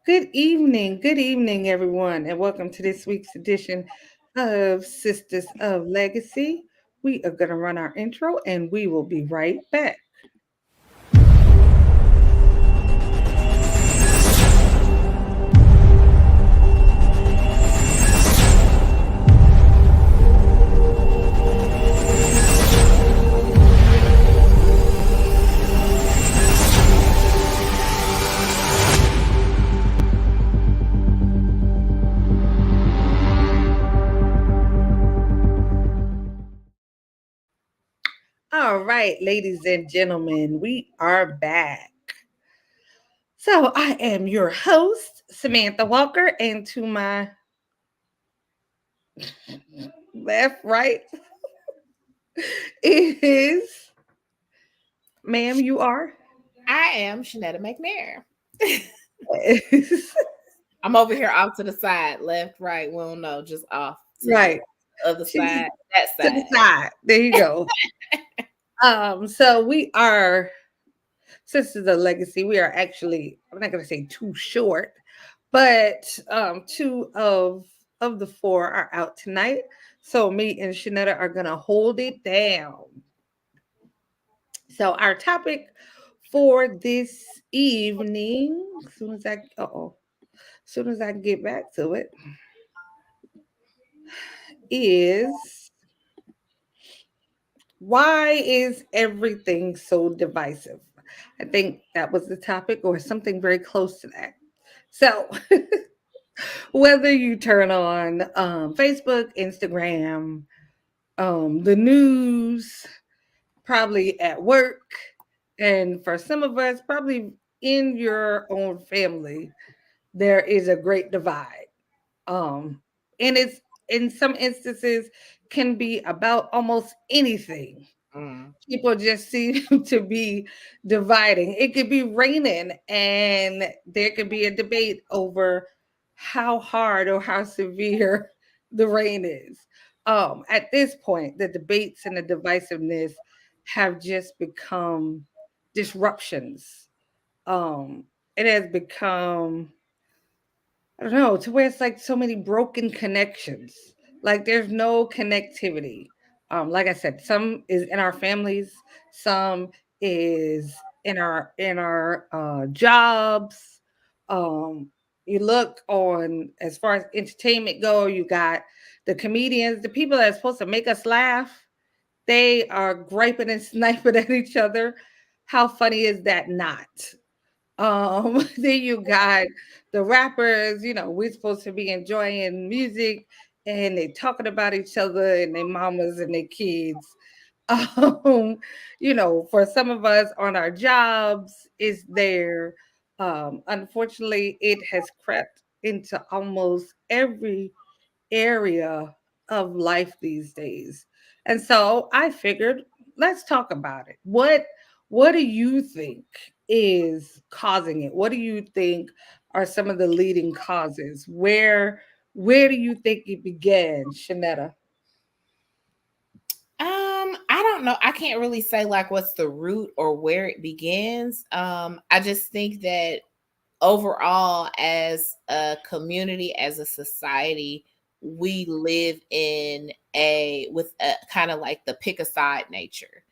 Good evening, everyone, and welcome to this week's edition of Sisters of Legacy. We are going to run our intro and we will be right back. All right, ladies and gentlemen, we are back. So, I am your host, Samantha Walker, and to my left, right is, ma'am, you are. I am Shanetta McNair. I'm over here off to the side, left, right. We don't know, just off to the Right. other She's side, that to the side. side. There you go. So we are Sisters of Legacy. We are actually, I'm not gonna say too short, but two of the four are out tonight. So me and Shanetta are gonna hold it down. So our topic for this evening, as soon as I get back to it, is why is everything so divisive? I think that was the topic or something very close to that. So, whether you turn on Facebook, Instagram, the news, probably at work, and for some of us, probably in your own family, there is a great divide. Um, and it's in some instances can be about almost anything. Mm. People just seem to be dividing. It could be raining and there could be a debate over how hard or how severe the rain is. At this point, the debates and the divisiveness have just become disruptions. Um, it has become, I don't know, to where it's like so many broken connections. Like there's no connectivity. Like I said, some is in our families, some is in our jobs. Um, you look on as far as entertainment go, you got the comedians, the people that are supposed to make us laugh, they are griping and sniping at each other. How funny is that not? Then you got the rappers, we're supposed to be enjoying music and they talking about each other and their mamas and their kids. Um, for some of us on our jobs, is there. Unfortunately, it has crept into almost every area of life these days. And so I figured, let's talk about it. What do you think is causing it? What do you think are some of the leading causes? Where do you think it began, Shanetta? I don't know. I can't really say like what's the root or where it begins. I just think that overall, as a community, as a society, we live in a with a kind of like the pick a side nature,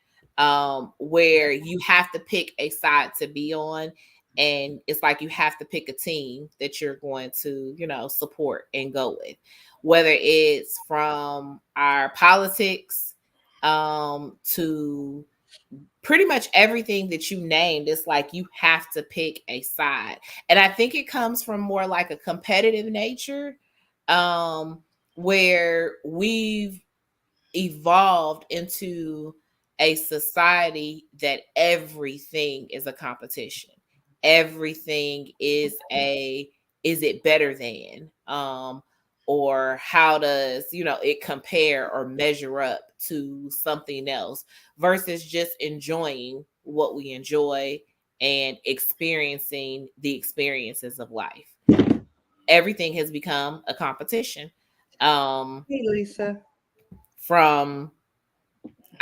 where you have to pick a side to be on, and it's like you have to pick a team that you're going to, support and go with, whether it's from our politics, to pretty much everything that you named. It's like you have to pick a side, and I think it comes from more like a competitive nature, um where we've evolved into a society that everything is a competition. Everything is it better than, or how does, it compare or measure up to something else, versus just enjoying what we enjoy and experiencing the experiences of life. Everything has become a competition. um Hey, Lisa. from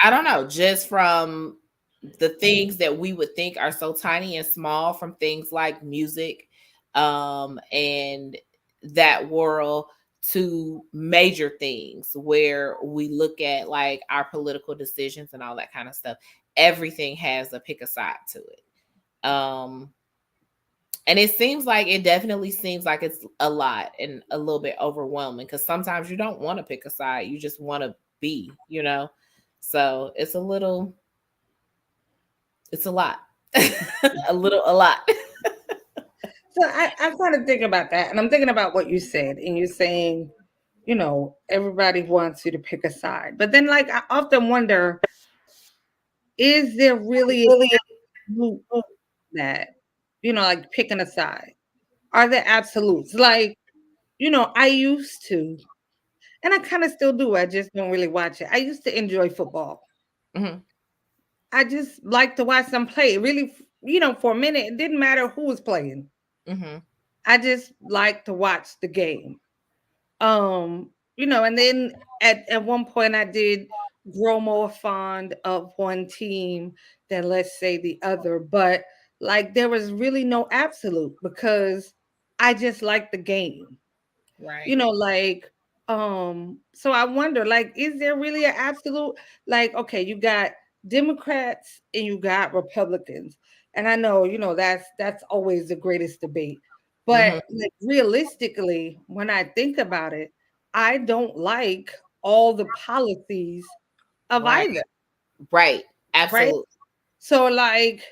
I don't know, just from the things that we would think are so tiny and small, from things like music, and that world to major things where we look at like our political decisions and all that kind of stuff. Everything has a pick a side to it. And it definitely seems like it's a lot and a little bit overwhelming because sometimes you don't want to pick a side, you just want to be. So it's a lot. A lot. So I kind of think about that, and I'm thinking about what you said, and you're saying, everybody wants you to pick a side, but then like I often wonder, is there really an Really. absolute that, like picking a side? Are there absolutes? Like, I used to, and I kind of still do. I just don't really watch it. I used to enjoy football. Hmm. I just like to watch them play. Really, for a minute, it didn't matter who was playing. Hmm. I just like to watch the game. And then at one point I did grow more fond of one team than let's say the other, but like there was really no absolute because I just like the game. Right. So I wonder, like, is there really an absolute? Like, okay, you got Democrats and you got Republicans, and I know, that's always the greatest debate, but Hmm. like realistically, when I think about it, I don't like all the policies of Right. either. Right. Right. Absolutely. So like,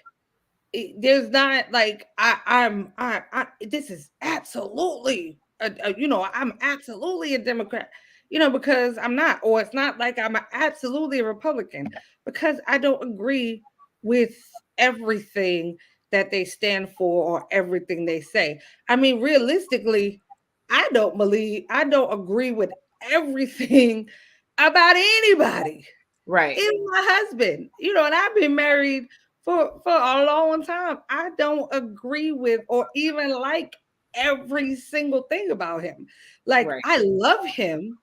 there's not like I this is absolutely I'm absolutely a Democrat, because I'm not, or it's not like I'm absolutely a Republican because I don't agree with everything that they stand for or everything they say. I mean, realistically, I don't agree with everything about anybody, Right. even my husband, and I've been married for a long time. I don't agree with or even like every single thing about him. Like Right. I love him,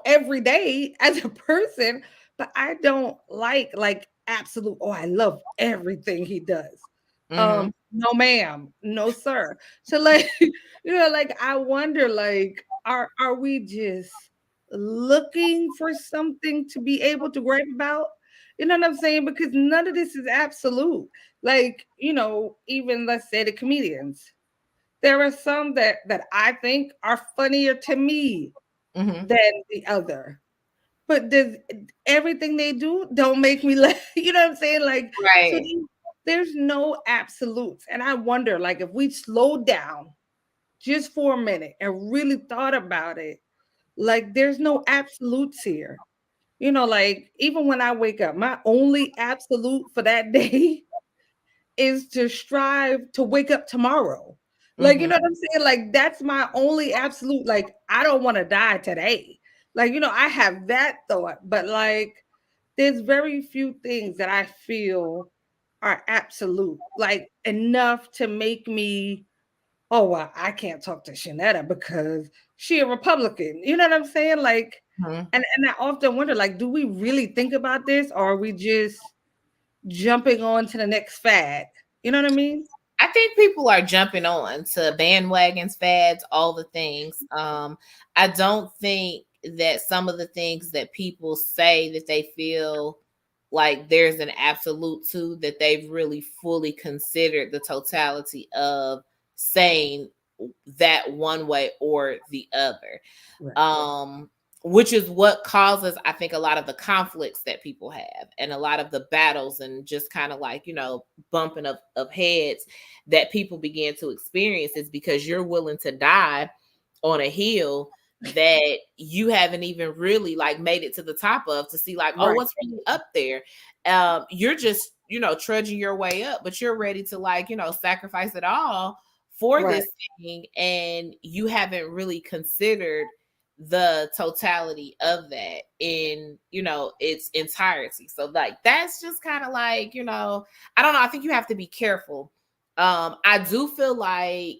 every day as a person, but I don't like absolute, oh, I love everything he does. Hmm. No ma'am, no sir. So like, like I wonder, like, are we just looking for something to be able to gripe about? You know what I'm saying? Because none of this is absolute. Like, even let's say the comedians. There are some that I think are funnier to me Hmm. than the other. But does everything they do don't make me laugh? You know what I'm saying? Like, so Right. there's no absolutes. And I wonder, like, if we slowed down just for a minute and really thought about it, like, there's no absolutes here. Like, even when I wake up, my only absolute for that day is to strive to wake up tomorrow. Like, you Hmm. know what I'm saying? Like, that's my only absolute. Like, I don't want to die today. Like, I have that thought, but like, there's very few things that I feel are absolute, like enough to make me, oh, well, I can't talk to Shanetta because she a Republican. You know what I'm saying? Like, Hmm. and I often wonder, like, do we really think about this, or are we just jumping on to the next fad? You know what I mean? I think people are jumping on to bandwagons, fads, all the things. I don't think that some of the things that people say that they feel like there's an absolute to, that they've really fully considered the totality of saying that one way or the other. Right. um which is what causes, I think, a lot of the conflicts that people have and a lot of the battles and just kind of like, bumping of heads that people begin to experience, is because you're willing to die on a hill that you haven't even really like made it to the top of, to see like, oh, Right. what's really up there. You're just, trudging your way up, but you're ready to like, sacrifice it all for Right. this thing, and you haven't really considered the totality of that in, its entirety. So like that's just kind of like, I don't know, I think you have to be careful. I do feel like,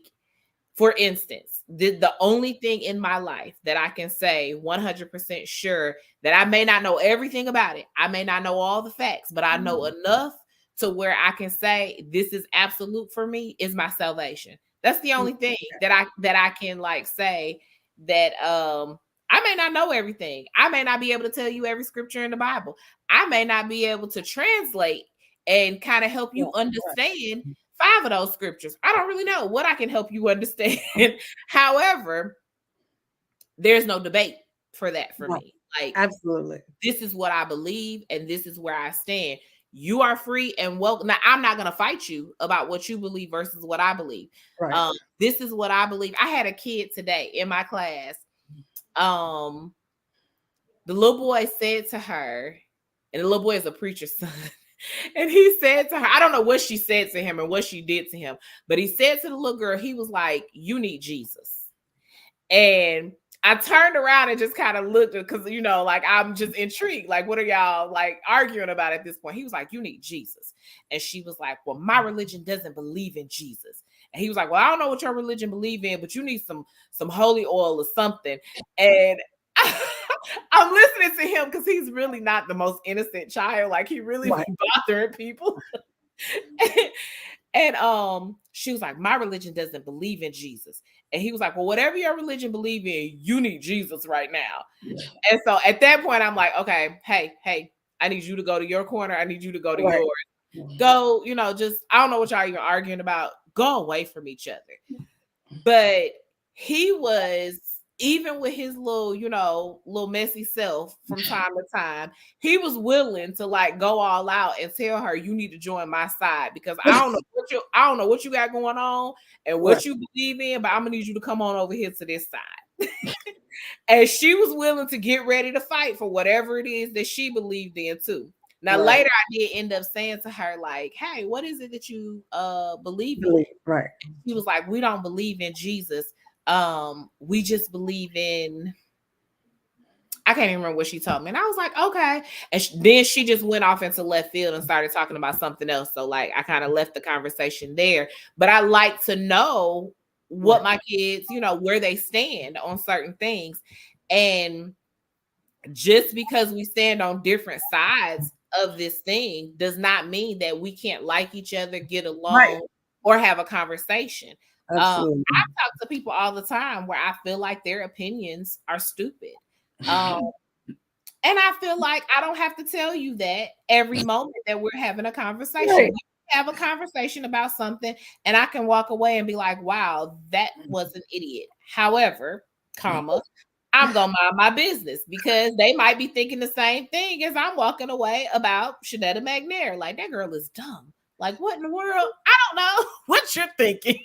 for instance, the only thing in my life that I can say 100% sure, that I may not know everything about it, I may not know all the facts, but I know enough to where I can say this is absolute for me, is my salvation. That's the only thing that I can like say that I may not know everything. I may not be able to tell you every scripture in the Bible. I may not be able to translate and kind of help Yeah, you right. understand five of those scriptures. I don't really know what I can help you understand. However, there's no debate for that for Right. me. Like, Absolutely. this is what I believe and this is where I stand. You are free and welcome. Now, I'm not going to fight you about what you believe versus what I believe. Right. This is what I believe. I had a kid today in my class. Um, the little boy said to her, and the little boy is a preacher's son. And he said to her, I don't know what she said to him and what she did to him, but he said to the little girl, he was like, "You need Jesus." And I turned around and just kind of looked because, like, I'm just intrigued. Like, what are y'all like arguing about at this point? He was like, "You need Jesus." And she was like, "Well, my religion doesn't believe in Jesus." And he was like, "Well, I don't know what your religion believe in, but you need some holy oil or something." And I'm listening to him because he's really not the most innocent child. Like, he really Right. be bothering people. And she was like, "My religion doesn't believe in Jesus." And he was like, "Well, whatever your religion believe in, you need Jesus right now." And so at that point, I'm like, "Okay, hey, I need you to go to your corner. I need you to go to Right. yours. Go, just I don't know what y'all even arguing about. Go away from each other." But he was, even with his little, little messy self from time to time, he was willing to like go all out and tell her, "You need to join my side because I don't know what you got going on and Right. what you believe in, but I'm gonna need you to come on over here to this side." And she was willing to get ready to fight for whatever it is that she believed in too. Now Right. later I did end up saying to her, like, "Hey, what is it that you believe in?" Right. He was like, "We don't believe in Jesus. We just believe in," I can't even remember what she told me. And I was like, "Okay." And then she just went off into left field and started talking about something else. So like I kind of left the conversation there. But I like to know what Right. my kids, where they stand on certain things. And just because we stand on different sides of this thing does not mean that we can't like each other, get Right. along, or have a conversation. I Absolutely. talk to people all the time where I feel like their opinions are stupid. Um, and I feel like I don't have to tell you that every moment that we're having a conversation. Right. We have a conversation about something, and I can walk away and be like, "Wow, that was an idiot." However, comma, I'm gonna mind my business because they might be thinking the same thing as I'm walking away about Shanetta McNair. Like, that girl is dumb. Like, what in the world? I don't know what you're thinking.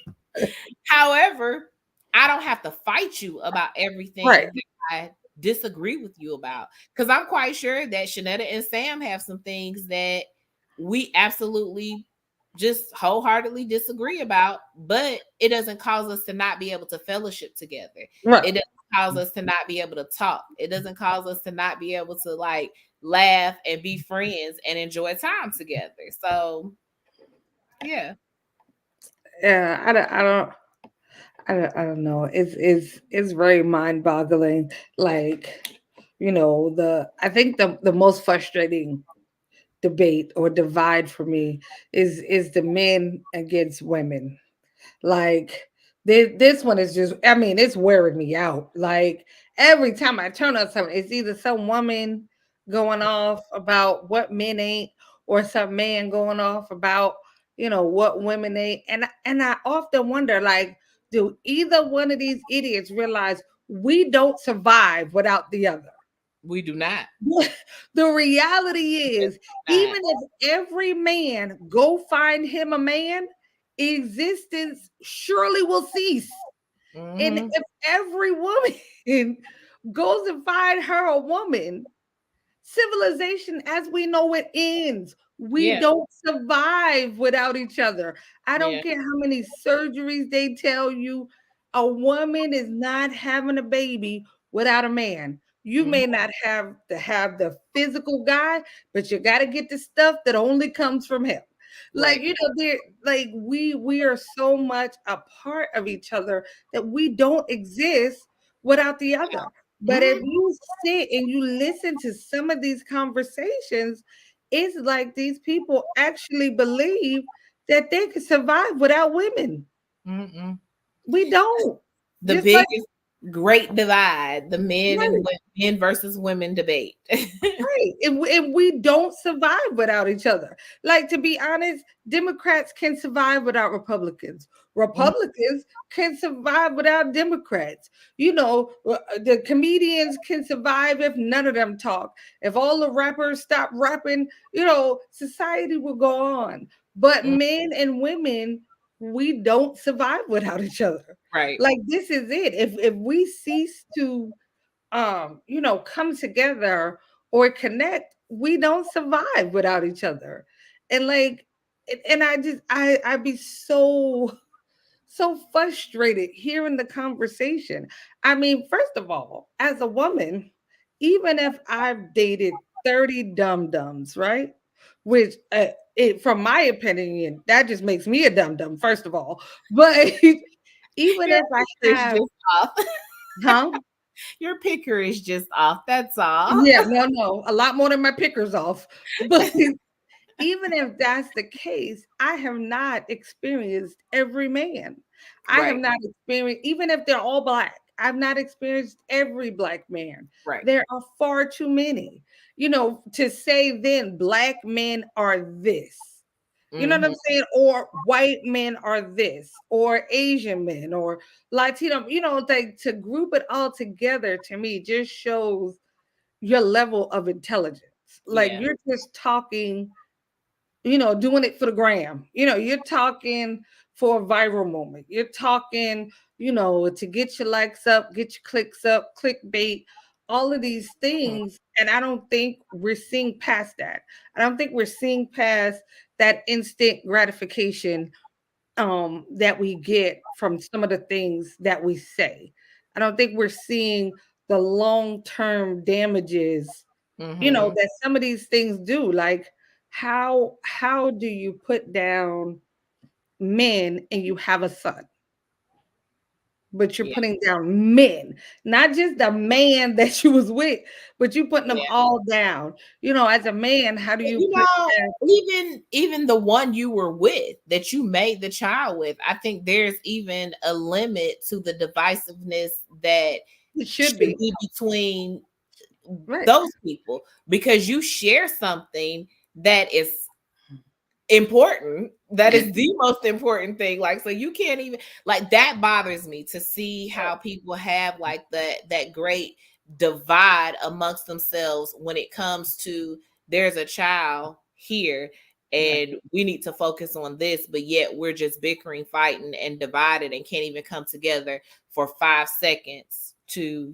However, I don't have to fight you about Right. everything that I disagree with you about. Because I'm quite sure that Shanetta and Sam have some things that we absolutely just wholeheartedly disagree about, but it doesn't cause us to not be able to fellowship together. Right. It doesn't cause us to not be able to talk. It doesn't cause us to not be able to like laugh and be friends and enjoy time together. So yeah. Yeah. I don't know. It's very mind boggling. Like, I think the most frustrating debate or divide for me is the men against women. Like, this one is just, I mean, it's wearing me out. Like, every time I turn on something, it's either some woman going off about what men ain't, or some man going off about, what women ain't. And I often wonder, like, do either one of these idiots realize we don't survive without the other? We do not. The reality is, Not. even if every man go find him a man, existence surely will cease. And Mhm. if every woman goes and find her a woman, civilization as we know it ends. We Yeah. don't survive without each other. I don't Yeah. care how many surgeries they tell you, a woman is not having a baby without a man. You Mhm. may not have the physical guy, but you got to get the stuff that only comes from him. Like, Right. they're like, we are so much a part of each other that we don't exist without the other. But if Mhm. you sit and you listen to some of these conversations, it's like these people actually believe that they could survive without women. Mm-mm. We don't. The Just like biggest great divide, the men and right. men versus women debate. Right. And we don't survive without each other. Like, to be honest, Democrats can survive without Republicans. Mhm. Republicans can survive without Democrats. The comedians can survive if none of them talk. If all the rappers stop rapping, society will go on. But Mhm. men and women, we don't survive without each other. Right. Like, this is it. If we cease to come together or connect, we don't survive without each other. And like, and I'd be so frustrated hearing the conversation. I mean, first of all, as a woman, even if I've dated 30 dum dums, right? Which, from my opinion, that just makes me a dum dum, first of all. But even Your if I picker is have, just off. huh? Your picker is just off. That's all. Yeah, no, no, a lot more than my pickers off. But even if that's the case, I have not experienced every man. I have Right. not experienced, even if they're all black, I've not experienced every black man. Right. There are far too many. To say then black men are this. You know what I'm Hmm. saying? Or white men are this, or Asian men, or Latino, like, to group it all together, to me just shows your level of intelligence. Like, Yeah. you're just talking, doing it for the gram. You're talking for a viral moment. You're talking, to get your likes up, get your clicks up, clickbait, all of these Mhm. things. And I don't think we're seeing past that. I don't think we're seeing past that instant gratification that we get from some of the things that we say. I don't think we're seeing the long-term damages, Mhm. that some of these things do. Like, how do you put down men and you have a son? But you're Yeah. putting down men, not just the man that you was with, but you putting them Yeah. all down. As a man, how do you You put know, down? even the one you were with that you made the child with, I think there's even a limit to the divisiveness that It should should be be between right. those people because you share something that is important, that is the most important thing, like, so you can't even, like, that bothers me to see how people have like that great divide amongst themselves when it comes to there's a child here Right. and we need to focus on this, but yet we're just bickering, fighting, and divided and can't even come together for 5 seconds to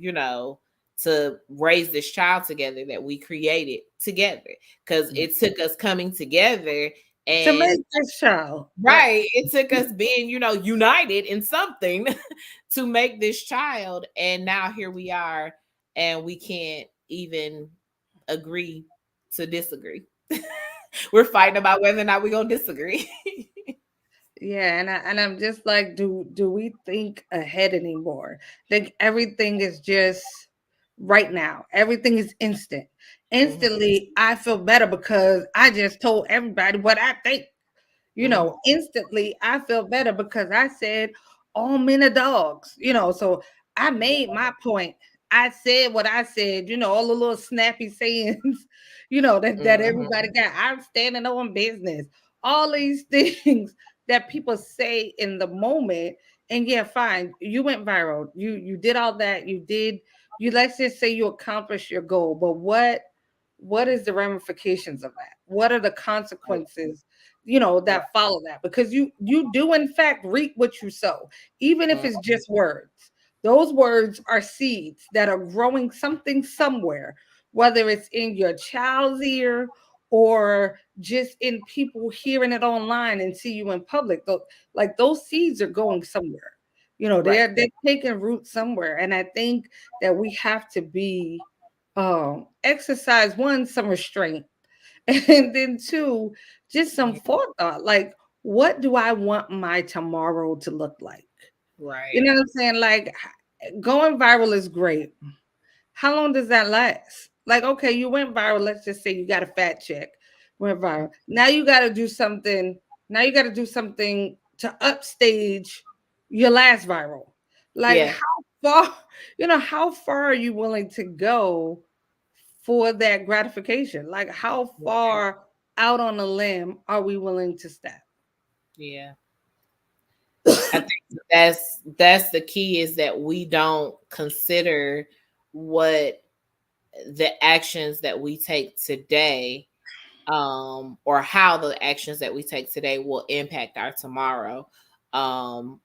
to raise this child together that we created together, because Right. it took us coming together. To And make this child right. right, it took us being, united in something to make this child. And now here we are, and we can't even agree to disagree. We're fighting about whether or not we're gonna disagree. Yeah, and I'm just like, do we think ahead anymore? Like, everything is just right now. Everything is instant. Mhm, Instantly, I feel better because I just told everybody what I think. mhm, Instantly I feel better because I said all men are dogs, so I made my point. I said what I said, all the little snappy sayings, that everybody mhm. got. I'm standing on business. All these things that people say in the moment. And yeah, fine. You went viral. You did all that. You, let's just say, you accomplished your goal. But what is the ramifications of that? What are the Right, consequences, right. that follow that? Because you do in fact reap what you sow, even if Mhm, it's just words. Those words are seeds that are growing something somewhere, whether it's in your child's ear or just in people hearing it online and see you in public. Like, those seeds are going somewhere. right. They're taking root somewhere. And I think that we have to be exercise, one, some restraint, and then two, just some Yeah, forethought. Like, what do I want my tomorrow to look like? You right. know what I'm saying? Like, going viral is great. How long does that last? Like, okay, you went viral. Let's just say you got a fat check, went viral. Now you got to do something. Now you got to do something to upstage. your last viral. Like Yeah. how far, how far are you willing to go for that gratification? Like how far out on a limb are we willing to step? Yeah. I think that's the key, is that we don't consider what the actions that we take today, or how the actions that we take today will impact our tomorrow. Um,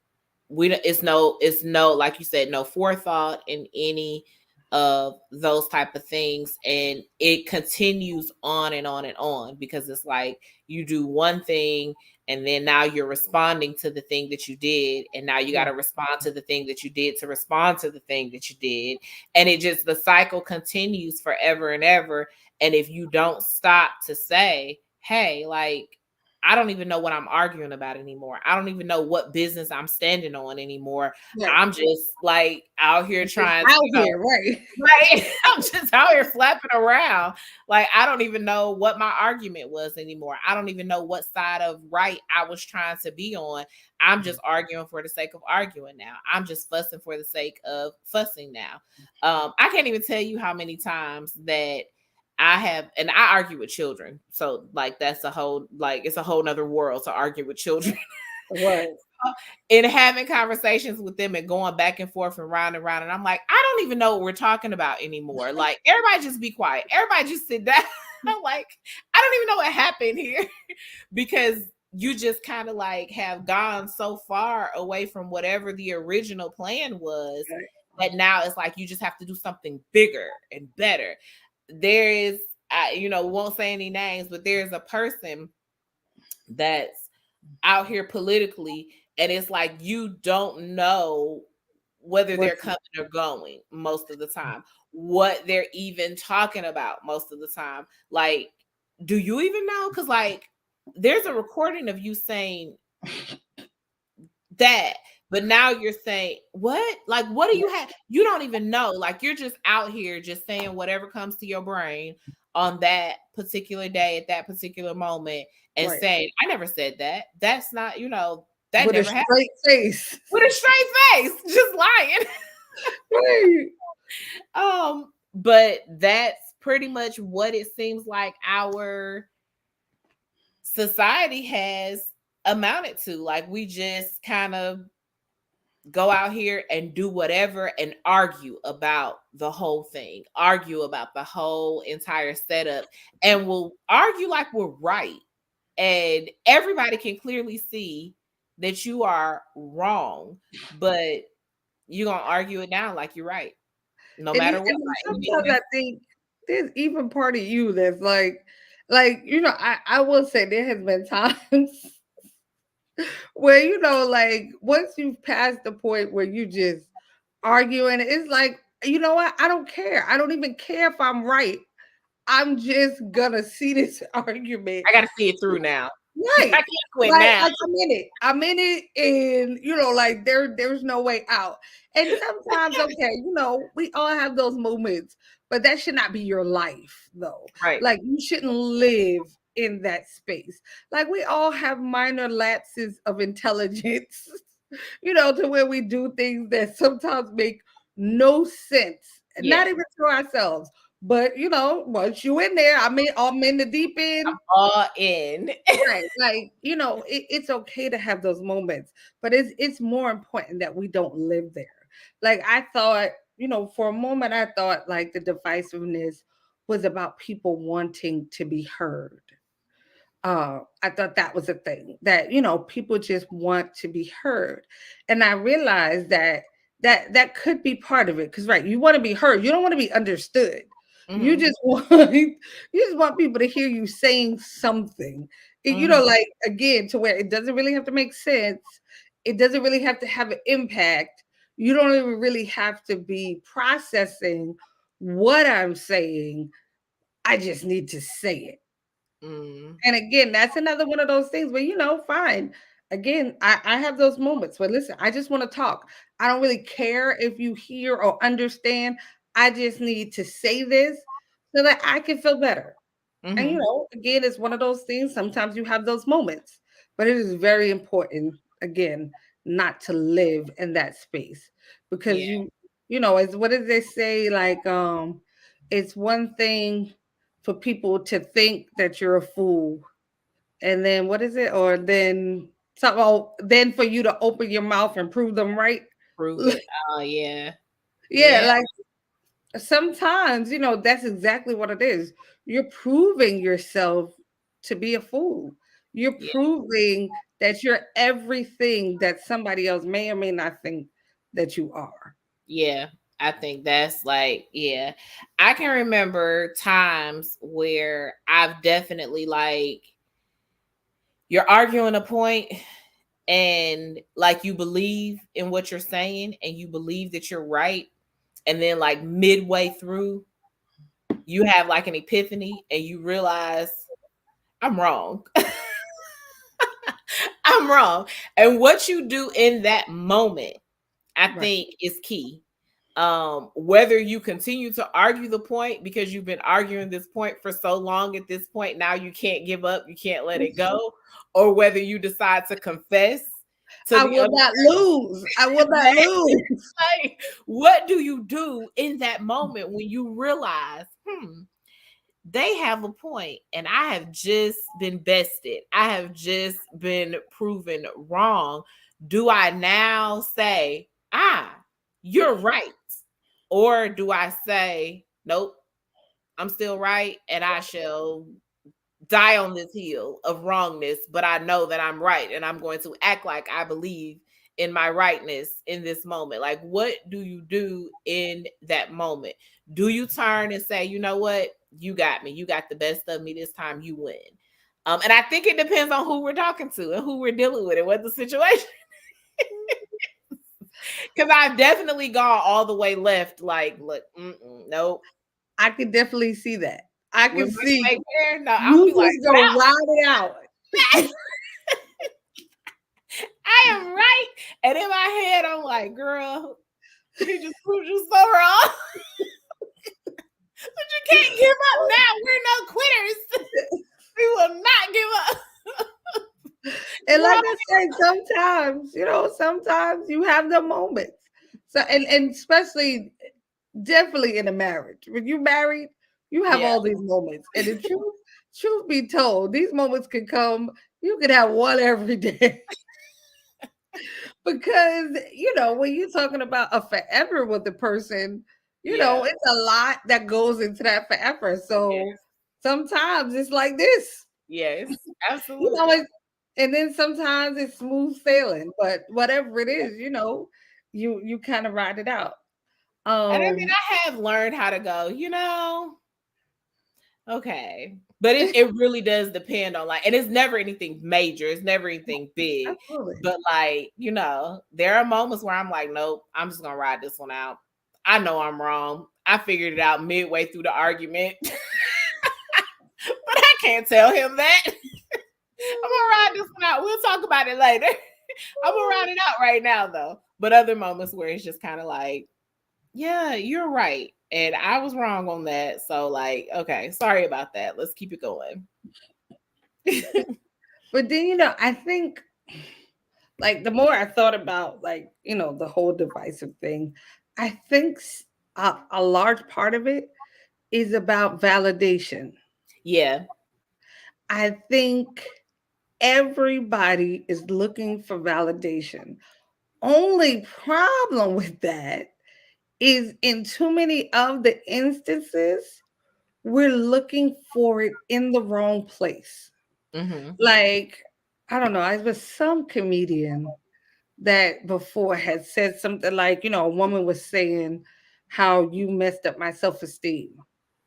it's no, like you said, no forethought in any of those type of things, and it continues on and on and on, because it's like you do one thing, and then now you're responding to the thing that you did, and now you got to Right. respond to the thing that you did to respond to the thing that you did, and it just, the cycle continues forever and ever. And if you don't stop to say, hey, like, I don't even know what I'm arguing about anymore. I don't even know what business I'm standing on anymore. Right. I'm just like out here Just trying to, out here, right. right? I'm just out here flapping around. Like, I don't even know what my argument was anymore. I don't even know what side of right I was trying to be on. I'm just arguing for the sake of arguing now. I'm just fussing for the sake of fussing now. I can't even tell you how many times that I have, and I argue with children. So like that's a whole, like, it's a whole nother world to argue with children. Right. And having conversations with them and going back and forth and round and round. And I'm like, I don't even know what we're talking about anymore. Like, everybody just be quiet. Everybody just sit down. I'm like, I don't even know what happened here. Because you just kind of like have gone so far away from whatever the original plan was, Right. that now it's like you just have to do something bigger and better. There is, won't say any names, but there's a person that's out here politically, and it's like you don't know whether they're What's coming or going most of the time, what they're even talking about most of the time. Like, do you even know? Because like there's a recording of you saying that, but now you're saying what? Like, what do you have? You don't even know. Like, you're just out here just saying whatever comes to your brain on that particular day at that particular moment, and right? saying, I never said that. That's not, that With a never happened. straight face. With a straight face, just lying. Right. But that's pretty much what it seems like our society has amounted to. Like, we just kind of go out here and do whatever and argue about the whole thing, argue about the whole entire setup, and we'll argue like we're right. And everybody can clearly see that you are wrong, but you're going to argue it down like you're right, no And, matter what. and Like, sometimes I think there's even part of you that's like I will say there has been times where like once you've passed the point where you just arguing, it's like you know what? I don't care. I don't even care if I'm right. I'm just gonna see this argument. I got to see it through now. I Right. can't quit Like now. like I'm in it. I'm in it and like there's no way out. And sometimes okay, we all have those moments, but that should not be your life though. Right. Like you shouldn't live in that space. Like we all have minor lapses of intelligence, to where we do things that sometimes make no sense. Not Yes. even to ourselves. But once you in there, I'm in the deep end. All in. Right. Like, it's okay to have those moments, but it's more important that we don't live there. Like I thought, for a moment I thought like the divisiveness was about people wanting to be heard. I thought that was a thing that people just want to be heard, and I realized that could be part of it. Because right, you want to be heard, you don't want to be understood. You Mhm. just want people to hear you saying something. Mhm. Like again, to where it doesn't really have to make sense. It doesn't really have to have an impact. You don't even really have to be processing what I'm saying. I just need to say it. Mhm. And again, that's another one of those things where, fine. Again, I have those moments where, listen, I just want to talk. I don't really care if you hear or understand. I just need to say this so that I can feel better. And, Mhm. again, it's one of those things. Sometimes you have those moments, but it is very important, again, not to live in that space because Yeah. you know, as what did they say, like it's one thing for people to think that you're a fool, and then what is it, or then something, oh, then for you to open your mouth and prove them right. Prove it. Oh yeah. Yeah, Yeah. like sometimes, you know, that's exactly what it is. You're proving yourself to be a fool. You're Yeah. proving that you're everything that somebody else may or may not think that you are. Yeah. I think that's like, yeah. I can remember times where I've definitely like you're arguing a point and like you believe in what you're saying and you believe that you're right, and then like midway through you have like an epiphany and you realize I'm wrong. I'm wrong. And what you do in that moment, I Right. think is key. Whether you continue to argue the point because you've been arguing this point for so long at this point, now you can't give up, you can't let it go, or whether you decide to confess to I the will other not lose. I will not person. lose. Like, what do you do in that moment when you realize, they have a point and I have just been bested, I have just been proven wrong? Do I now say, you're right? Or do I say, nope, I'm still right and I shall die on this hill of wrongness, but I know that I'm right and I'm going to act like I believe in my rightness in this moment? Like, what do you do in that moment? Do you turn and say, you know what? You got me. You got the best of me this time. You win. And I think it depends on who we're talking to and who we're dealing with and what the situation. Because I've definitely gone all the way left. Like, look, nope. I can definitely see that. I When can my see snake there, no, I'll you be like, just gonna ride it out. I am right. And in my head, I'm like, girl, he just proved you so wrong. But you can't give up now. We're no quitters. We will not give up. And like Girl, I said, sometimes, you know, sometimes you have the moments. So and especially definitely in a marriage. When you married, you have yeah, all these moments. And the truth be told, these moments can come, you could have one every day. Because, you know, when you're talking about a forever with the person, you yeah, know, it's a lot that goes into that forever. yeah, So sometimes it's like this, yes, you know, absolutely. and then sometimes it's smooth sailing, but whatever it is, you know, you kind of ride it out. And I mean, Um, I have learned how to go, okay. But it really does depend on like, and it's never anything major, it's never anything big. absolutely. But like, there are moments where I'm like, nope, I'm just gonna ride this one out. I know I'm wrong. I figured it out midway through the argument, but I can't tell him that. I'm gonna ride this one out. We'll talk about it later. I'm gonna ride it out right now though. But other moments where it's just kind of like, yeah, you're right. And I was wrong on that. So, like, okay, sorry about that. Let's keep it going. But then, you know, I think like the more I thought about like, you know, the whole divisive thing, I think a large part of it is about validation. Yeah. I think everybody is looking for validation. Only problem with that is in too many of the instances, we're looking for it in the wrong place. Mm-hmm. Like, I don't know, I was some comedian that before had said something like, you know, a woman was saying how you messed up my self-esteem.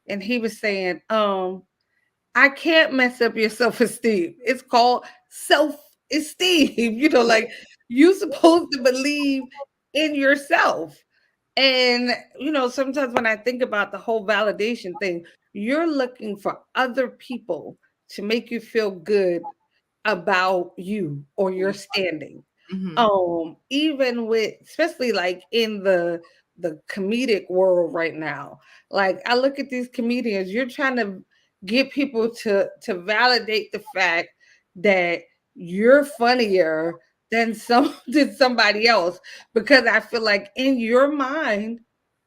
And he was saying, I can't mess up your self-esteem. It's called self-esteem. You know, like you're supposed to believe in yourself. And, you know, sometimes when I think about the whole validation thing, you're looking for other people to make you feel good about you or your standing. Mm-hmm. Even with, especially like in the comedic world right now, like I look at these comedians, you're trying to get people to validate the fact that you're funnier than some than somebody else, because I feel like in your mind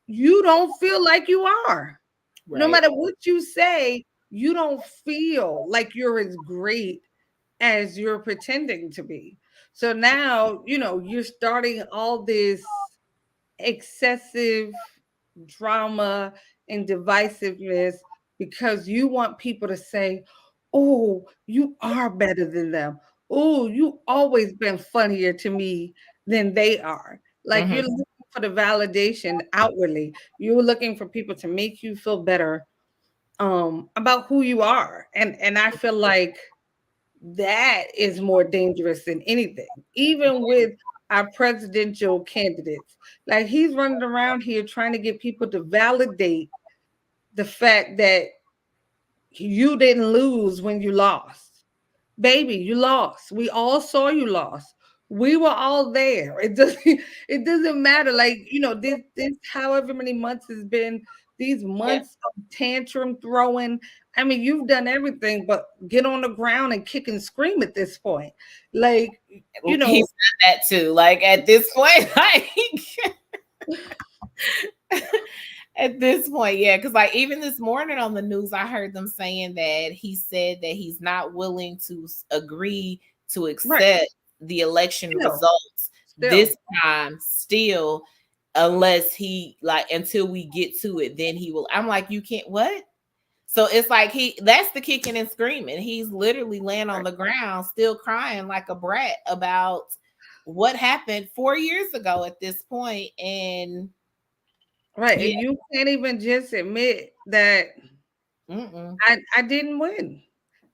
you don't feel like you are. No Right. matter what you say, you don't feel like you're as great as you're pretending to be. So now, you're starting all this excessive drama and divisiveness because you want people to say, "Oh, you are better than them. Oh, you always been funnier to me than they are." Like Hmm. you're looking for the validation outwardly. You're looking for people to make you feel better about who you are. And I feel like that is more dangerous than anything, even with our presidential candidates. Like he's running around here trying to get people to validate the fact that you didn't lose when you lost. Baby, you lost. We all saw you lost. We were all there. It doesn't matter. Like, this however many months has been, these Yeah. months of tantrum throwing. I mean, you've done everything but get on the ground and kick and scream at this point. Like, you He know, said that too. Like at this point, like at this point, yeah, because like even this morning on the news, I heard them saying that he said that he's not willing to agree to right. accept the election Still, results still. this time, still, unless he like until we get to it, then he will. I'm like, you can't what? So it's like that's the kicking and screaming. He's literally laying on Right. the ground, still crying like a brat about what happened 4 years ago at this point. And Right. yeah, And you can't even just admit that mm-mm. I didn't win.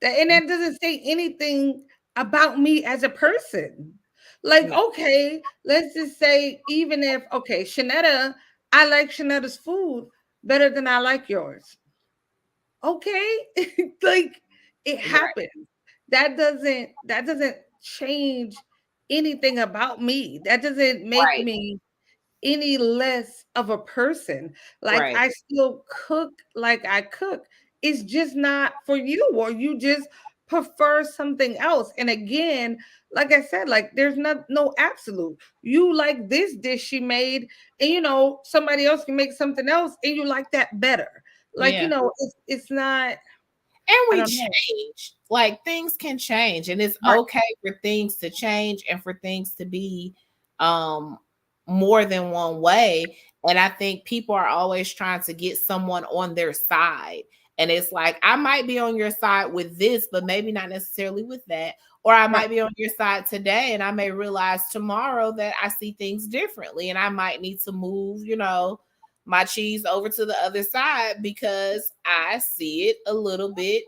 And that doesn't say anything about me as a person. Like, No, okay, let's just say, even if, okay, Shanetta, I like Shanetta's food better than I like yours. Okay. Like it right, happens. That doesn't change anything about me. That doesn't make right, me any less of a person. Like right. I still cook like I cook. It's just not for you, or you just prefer something else. And again, like I said, like there's no absolute. You like this dish she made, and somebody else can make something else and you like that better. Like, Yeah. it's not, And I we don't know. change. Like things can change and it's Right, okay for things to change and for things to be um more than one way. And I think people are always trying to get someone on their side. And it's like I might be on your side with this, but maybe not necessarily with that. Or I right, might be on your side today and I may realize tomorrow that I see things differently and I might need to move, my cheese over to the other side because I see it a little bit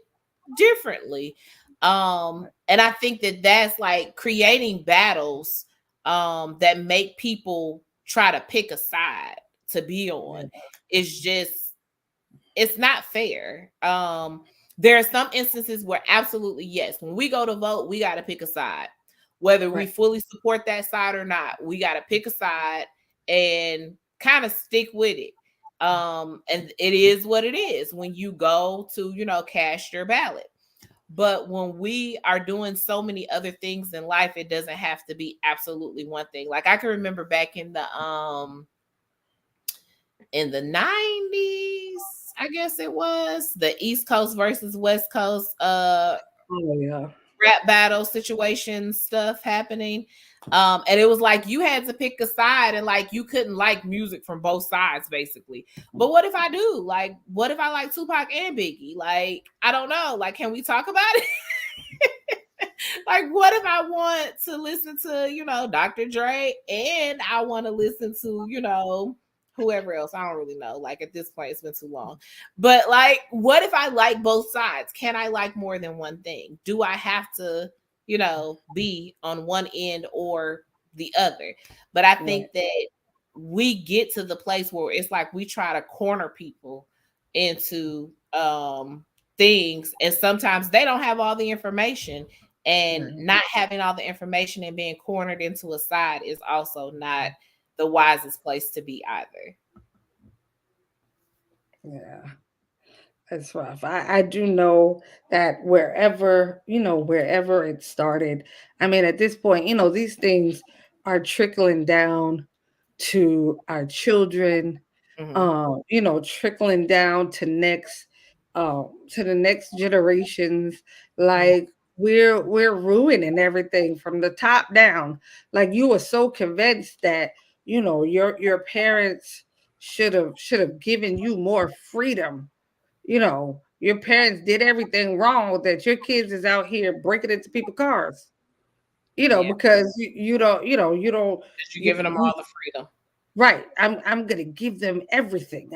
differently. And I think that that's like creating battles that make people try to pick a side to be on. right, It's just it's not fair. There are some instances where absolutely yes, when we go to vote, we got to pick a side. Whether we right, fully support that side or not, we got to pick a side and kind of stick with it. And it is what it is when you go to, cast your ballot. But when we are doing so many other things in life, it doesn't have to be absolutely one thing. Like I can remember back in the 90s, I guess it was, the East Coast versus West Coast oh yeah, rap battle situation stuff happening. And it was like you had to pick a side and like you couldn't like music from both sides basically. But what if I do? Like what if I like Tupac and Biggie? Like I don't know. Like can we talk about it? Like what if I want to listen to, Dr. Dre and I want to listen to, whoever else. I don't really know. Like at this point it's been too long. But like what if I like both sides? Can I like more than one thing? Do I have to, be on one end or the other? But I right, think that we get to the place where it's like we try to corner people into things and sometimes they don't have all the information and right, not having all the information and being cornered into a side is also not the wisest place to be either. yeah. It's rough. I do know that wherever, wherever it started, I mean, at this point, these things are trickling down to our children, Hmm. trickling down to the next generations. Hmm. Like we're ruining everything from the top down. Like you were so convinced that, your parents should have given you more freedom. Your parents did everything wrong that your kids is out here breaking into people's cars. Yeah, Because you don't, you don't, you're giving them you all the freedom. right. I'm gonna give them everything.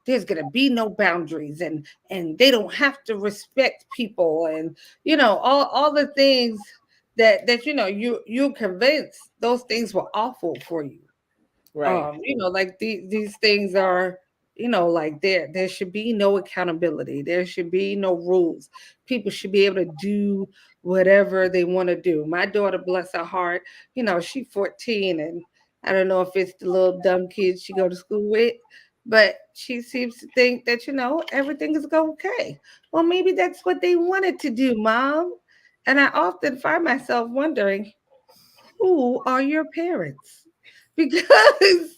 There's gonna be no boundaries, and they don't have to respect people, and all the things that you convinced those things were awful for you. Right. Like these things are, like there should be no accountability, there should be no rules. People should be able to do whatever they want to do. My daughter, bless her heart, she's 14, and I don't know if it's the little dumb kids she go to school with, but she seems to think that everything is okay. Well, maybe that's what they wanted to do, mom. And I often find myself wondering, who are your parents? Because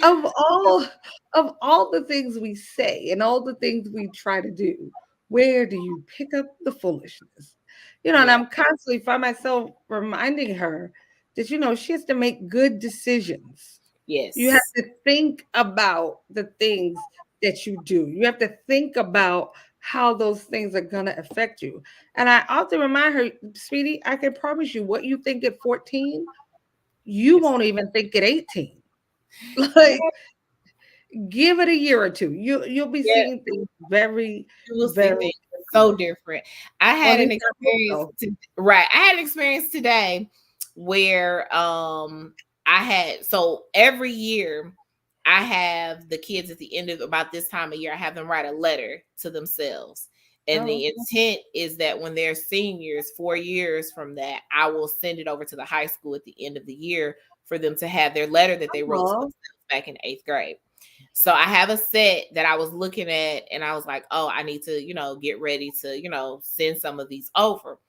of all of all the things we say and all the things we try to do, where do you pick up the foolishness? And Yeah. I'm constantly find myself reminding her that she has to make good decisions. You have Yes. to think about the things that you do. You have to think about how those things are going to affect you. And I often remind her, sweetie, I can promise you what you think at 14, you It's, won't even think at 18. yeah. Like, give it a year or two. You'll be Yeah. seeing things very, You will see very things so different. different. I Or at had an least I hope experience so. right. I had an experience today where I had so every year I have the kids at the end of about this time of year, I have them write a letter to themselves. And Oh, the intent is that when they're seniors, 4 years from that, I will send it over to the high school at the end of the year for them to have their letter that they wrote to oh, themselves back in 8th grade. So I have a set that I was looking at and I was like, oh, I need to, get ready to, send some of these over.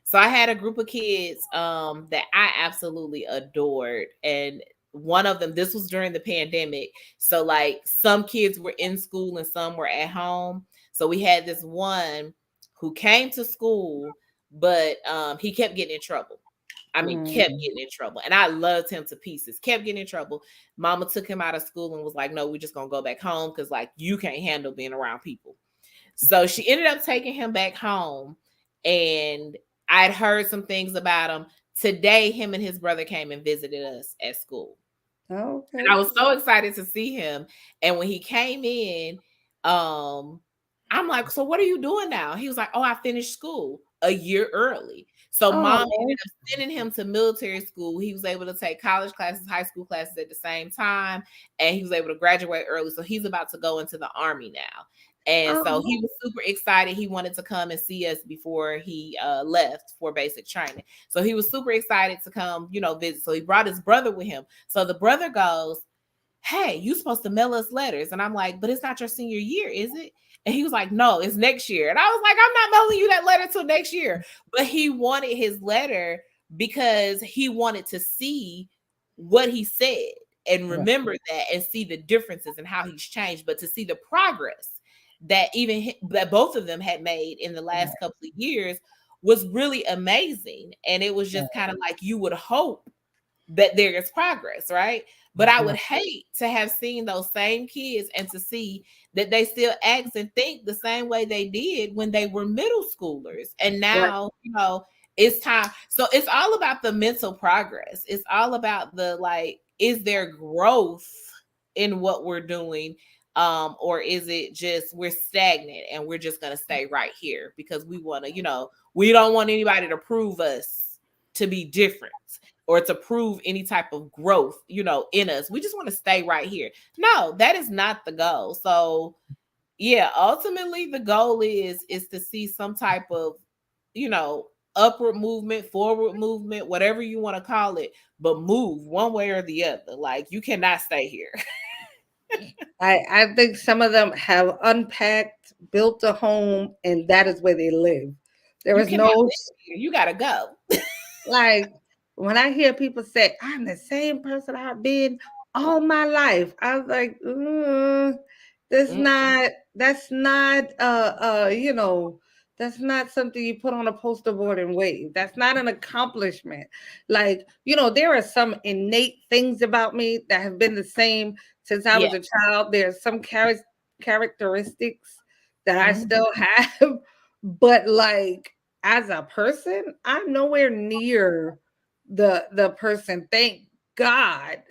So I had a group of kids that I absolutely adored. And one of them, this was during the pandemic. So like some kids were in school and some were at home. So we had this one who came to school, but he kept getting in trouble. I mean, kept mm, getting in trouble. And I loved him to pieces. Kept getting in trouble. Mama took him out of school and was like, no, we're just gonna go back home because like you can't handle being around people. So she ended up taking him back home. And I'd heard some things about him. Today, him and his brother came and visited us at school. And I okay. was so excited to see him. And when he came in, I'm like, so what are you doing now? He was like, oh, I finished school a year early. So mom ended Oh, up sending him to military school. He was able to take college classes, high school classes at the same time, and he was able to graduate early. So he's about to go into the army now. And so oh, he was super excited. He wanted to come and see us before he left for basic training. So he was super excited to come, visit. So he brought his brother with him. So the brother goes, hey, you supposed to mail us letters. And I'm like, but it's not your senior year, is it? And he was like, no, it's next year. And I was like, I'm not mailing you that letter till next year. But he wanted his letter because he wanted to see what he said and right, remember that and see the differences and how he's changed, but to see the progress that that both of them had made in the right, last couple of years was really amazing. And it was just kind of like you would hope that there is progress, right? But I would right, hate to have seen those same kids and to see that they still act and think the same way they did when they were middle schoolers. And right, now, it's time. So it's all about the mental progress. It's all about the like, is there growth in what we're doing? Or is it just we're stagnant and we're just gonna stay right here because we want to, we don't want anybody to prove us to be different or to prove any type of growth, in us. We just want to stay right here. No, that is not the goal. So, yeah, ultimately the goal is to see some type of, you know, upward movement, forward movement, whatever you want to call it, but move one way or the other. Like you cannot stay here. I think some of them have unpacked built a home and that is where they live. There You is cannot no live here. You gotta go. like when I hear people say, I'm the same person I've been all my life, I was like, that's Mm, not that's not that's not something you put on a poster board and wave. That's not an accomplishment. Like, there are some innate things about me that have been the same since I yeah. was a child. There's some characteristics that I Mhm. still have, but like as a person, I'm nowhere near the person. Thank God.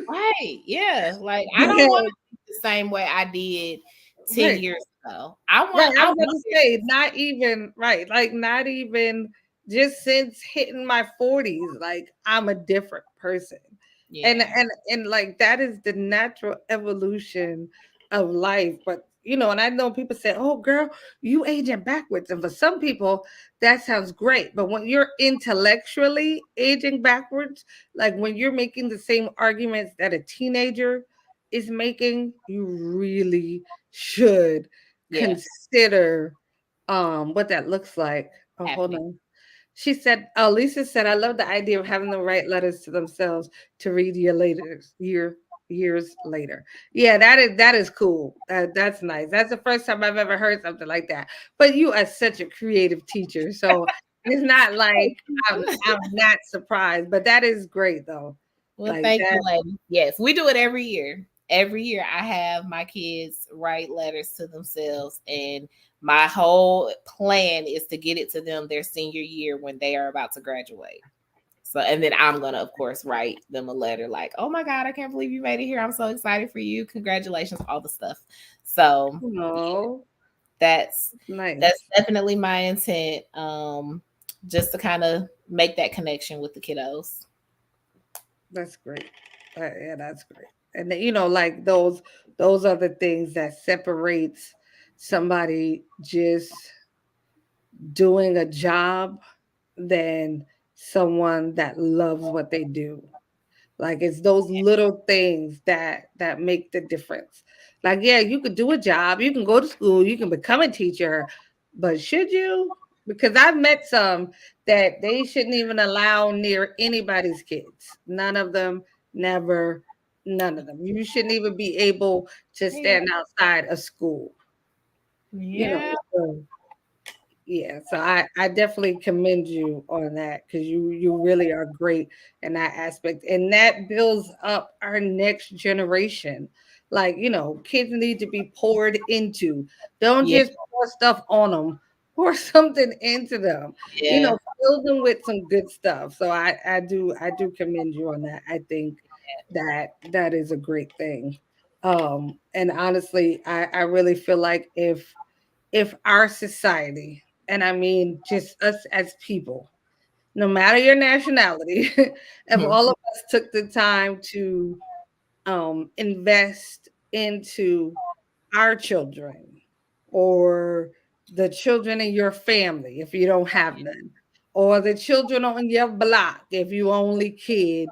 Right. Yeah. Like I don't want that to think the same way I did 10 right. years ago. Right, I I was about want to there to say, be some. not even right, like not even just since hitting my 40s, like I'm a different person. And Yeah. and like that is the natural evolution of life. But and I know people say, "Oh, girl, you aging backwards." And for some people, that sounds great. But when you're intellectually aging backwards, like when you're making the same arguments that a teenager is making, you really should Yeah. consider what that looks like. Oh, hold Happening. on. She said, Lisa said, I love the idea of having them write letters to themselves to read years later. Yeah, that is cool. That's nice. That's the first time I've ever heard something like that. But you are such a creative teacher, so it's not like I'm not surprised. But that is great though. Well, Like thank you, that. lady. Yes, we do it every year. Every year, I have my kids write letters to themselves, and my whole plan is to get it to them their senior year when they are about to graduate. So, and then I'm gonna, of course, write them a letter like, "Oh my God, I can't believe you made it here! I'm so excited for you! Congratulations!" All the stuff. So, yeah, Oh, that's that's nice. definitely my intent. Just to kind of make that connection with the kiddos. That's great. Yeah, that's great. And then, like those are the things that separates somebody just doing a job than someone that loves what they do. Like it's those little things that make the difference. Like, yeah, you could do a job, you can go to school, you can become a teacher, but should you? Because I've met some that they shouldn't even allow near anybody's kids. None of them, never, none of them. You shouldn't even be able to Yeah. stand outside a school. You know, Yeah. so yeah, so I definitely commend you on that because you really are great in that aspect, and that builds up our next generation. Like, kids need to be poured into. Don't Yeah. just pour stuff on them. Pour something into them. Yeah. Fill them with some good stuff. So I do commend you on that. I think that is a great thing. And honestly, I really feel like if our society, and I mean just us as people, no matter your nationality, if Mhm. all of us took the time to invest into our children or the children in your family if you don't have none, or the children on your block if you only kid,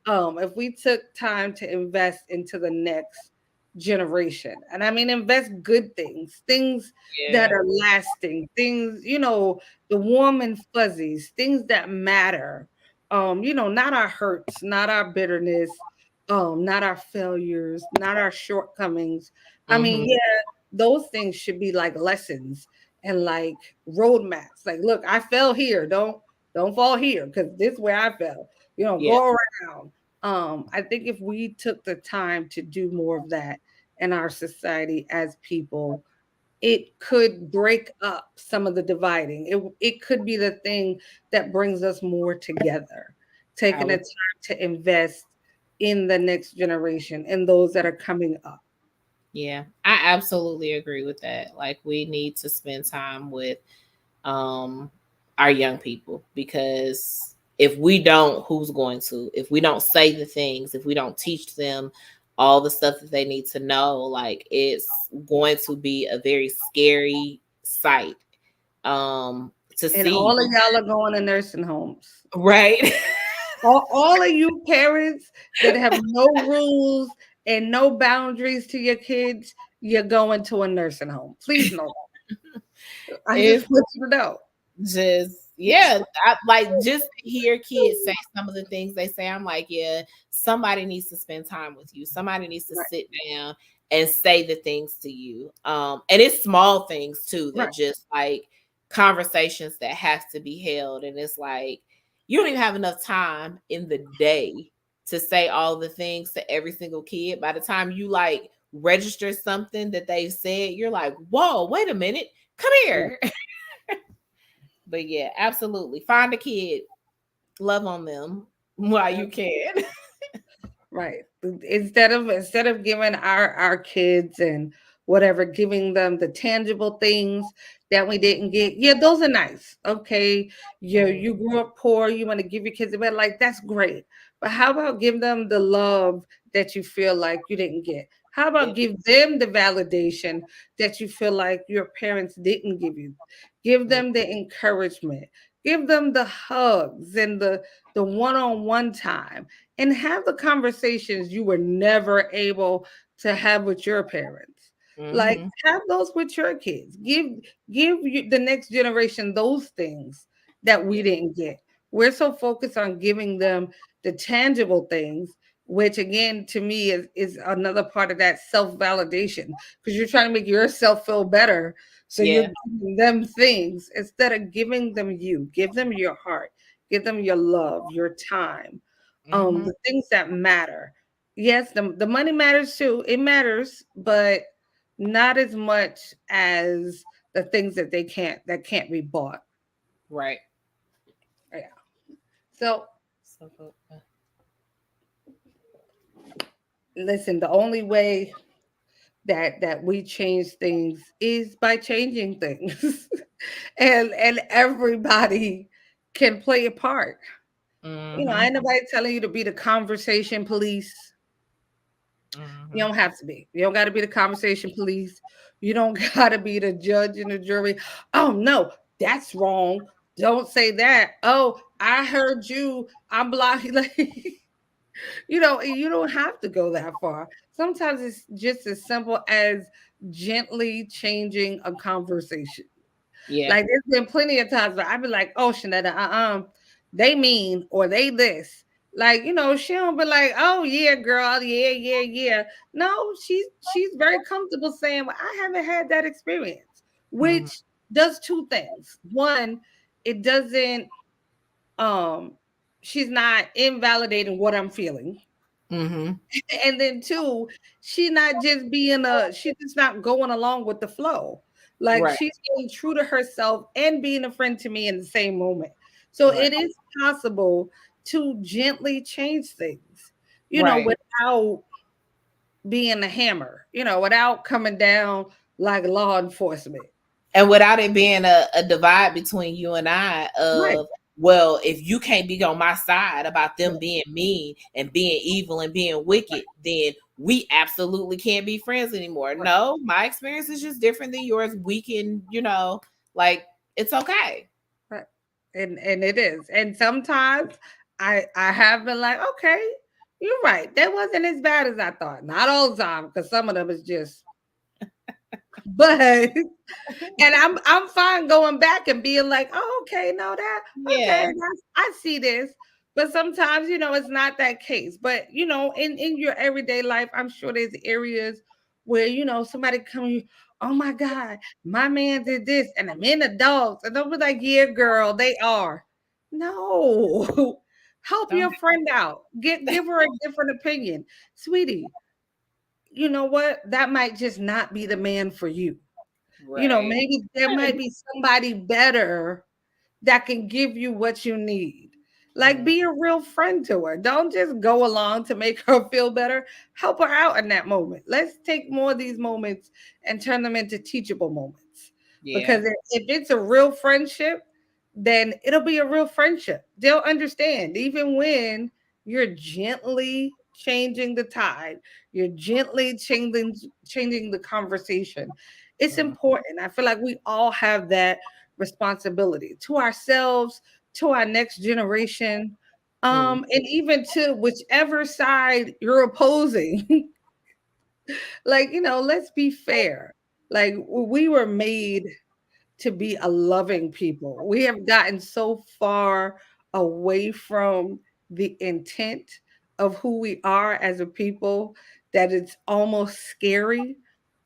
if we took time to invest into the next generation, and I mean invest good things that Yeah. are lasting, things, the warm and fuzzies, things that matter, not our hurts, not our bitterness, not our failures, not our shortcomings. I mean, Mhm. yeah, those things should be like lessons and like roadmaps. Like, look, I fell here. Don't fall here because this is where I fell. Yeah. Go around. I think if we took the time to do more of that in our society as people, it could break up some of the dividing. It could be the thing that brings us more together, I taking the would. time to invest in the next generation and those that are coming up. Yeah. I absolutely agree with that. Like we need to spend time with um our young people because if we don't, who's going to? If we don't say the things, if we don't teach them all the stuff that they need to know, like it's going to be a very scary sight to And see. all of y'all are going to nursing homes. Right. All of you parents that have no rules and no boundaries to your kids, you're going to a nursing home. Please know that. I It's just want you to know. just yeah, I like just to hear kids say some of the things they say. I'm like, yeah, somebody needs to spend time with you. Somebody needs to Right, sit down and say the things to you. And it's small things too right, that just like conversations that have to be held. And it's like you don't even have enough time in the day to say all the things to every single kid. By the time you like register something that they've said, you're like, whoa, wait a minute, come right. here. But yeah, absolutely. Find a kid, love on them while you can. Right. Instead of giving our kids and whatever, giving them the tangible things that we didn't get. Yeah, those are nice. Okay. You Mhm. grew up poor, you want to give your kids a better, like that's great. But how about give them the love that you feel like you didn't get? How Yeah. about give them the validation that you feel like your parents didn't give you? Give Mm, them the encouragement. Give them the hugs and the one-on-one time, and have the conversations you were never able to have with your parents. Like mhm. have those with your kids. Give the next generation those things that we Yeah. didn't get. We're so focused on giving them the tangible things, which again to me is another part of that self-validation, because you're trying to make yourself feel better. So you're Yeah. giving them things instead of giving them you. Give them your heart. Give them your love, your time, Mhm. the things that matter. Yes, the money matters too. It matters, but not as much as the things that can't be bought. Right. Yeah. So So listen, the only way that we change things is by changing things. And everybody can play a part. Mhm. Ain't nobody telling you to be the conversation police. You Mhm. don't have to be. You don't got to be the conversation police. You don't got to be the judge and the jury. Oh no, that's wrong. Don't say that. Oh, I heard you. I'm blocking. Like, you don't have to go that far. Sometimes it's just as simple as gently changing a conversation. Yeah. Like there's been plenty of times where I've been like, oh Shanetta, they mean or they this. Like, she don't be like, oh yeah, girl, yeah, yeah, yeah. No, she's very comfortable saying, well, I haven't had that experience, Mhm. which does two things. One, it doesn't she's not invalidating what I'm feeling. Mhm. And then two, she's just not going along with the flow. Like Right. she's being true to herself and being a friend to me in the same moment. So Right. it is possible to gently change things, Right. without being a hammer, without coming down like law enforcement. And without it being a divide between you and I Right. of, well, if you can't be on my side about them Right. being mean and being evil and being wicked, then we absolutely can't be friends anymore. Right. No, my experience is just different than yours. We can, like it's okay. Right. And it is. And sometimes I have been like, okay, you're right. That wasn't as bad as I thought. Not all the time, because some of them is just but and I'm fine going back and being like, oh, okay, no, that okay, Yeah. I see this. But sometimes, it's not that case. But in your everyday life, I'm sure there's areas where somebody come, oh my God, my man did this, and the men are dogs, and they'll be like, yeah, girl, they are. No, help Don't your friend out. Give her a different opinion, sweetie. You know what? That might just not be the man for you. right. Maybe there might be somebody better that can give you what you need. Like, Mm, be a real friend to her. Don't just go along to make her feel better. Help her out in that moment. Let's take more of these moments and turn them into teachable moments. yeah. Because if it's a real friendship, then it'll be a real friendship. They'll understand, even when you're gently changing the tide, you're gently changing the conversation. It's Mm, important. I feel like we all have that responsibility to ourselves, to our next generation, mm. and even to whichever side you're opposing. Like, let's be fair. Like we were made to be a loving people. We have gotten so far away from the intent of who we are as a people that it's almost scary,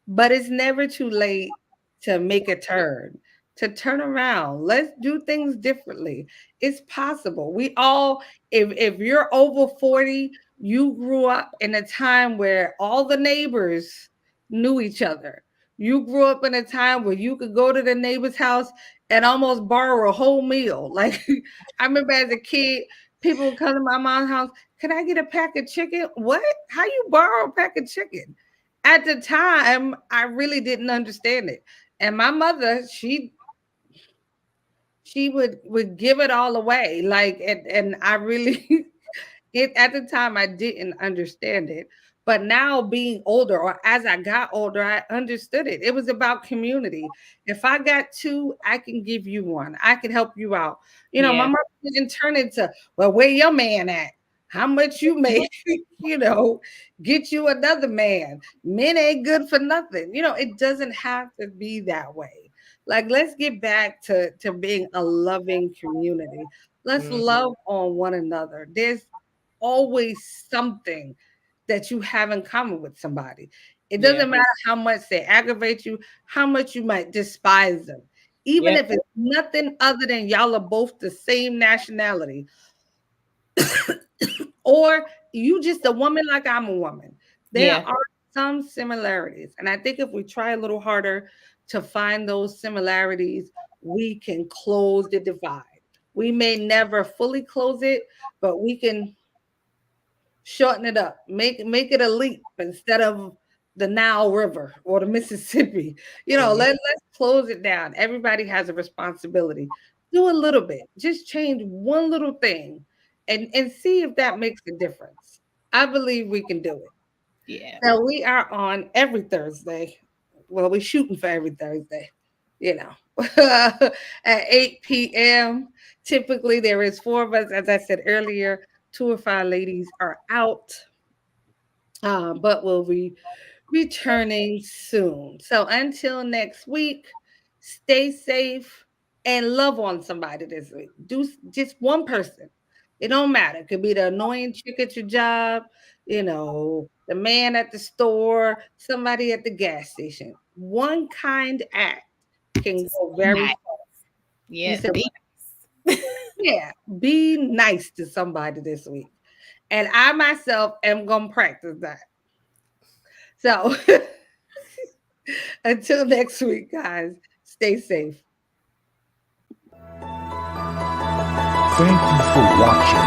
but it's never too late to make a turn, to turn around. Let's do things differently. It's possible. We all, if you're over 40, you grew up in a time where all the neighbors knew each other. You grew up in a time where you could go to the neighbor's house and almost borrow a whole meal. Like I remember as a kid, people would come to my mom's house. Can I get a pack of chicken? What? How you borrow a pack of chicken? At the time, I really didn't understand it. And my mother, she would give it all away. Like and I really it at the time I didn't understand it. But now being older or as I got older, I understood it. It was about community. If I got two, I can give you one. I can help you out. My Yeah. mother didn't turn into, well, where your man at? How much you make? you know, get you another man. Men ain't good for nothing. It doesn't have to be that way. Like, let's get back to being a loving community. Let's Mm, love on one another. There's always something that you have in common with somebody. It yeah. doesn't matter how much they aggravate you, how much you might despise them. Even Yep. if it's nothing other than y'all are both the same nationality, or you just a woman like I'm a woman. There Yeah. are some similarities. And I think if we try a little harder to find those similarities, we can close the divide. We may never fully close it, but we can shorten it up, make it a leap instead of the Nile River or the Mississippi. Mm, Let's close it down. Everybody has a responsibility. Do a little bit, just change one little thing, and see if that makes a difference. I believe we can do it. yeah. So we are on every Thursday. Well, we're shooting for every Thursday, you know, at 8 p.m. Typically, there is four of us. As I said earlier, two of our ladies are out, but we'll be returning soon. So until next week, stay safe and love on somebody this week. Just one person. It don't matter. It could be the annoying chick at your job, the man at the store, somebody at the gas station. One kind act can Just go be very nice. far. You Yeah. said, Be what? nice. Yeah, be nice to somebody this week. And I myself am going to practice that. So until next week, guys, stay safe. Thank you for watching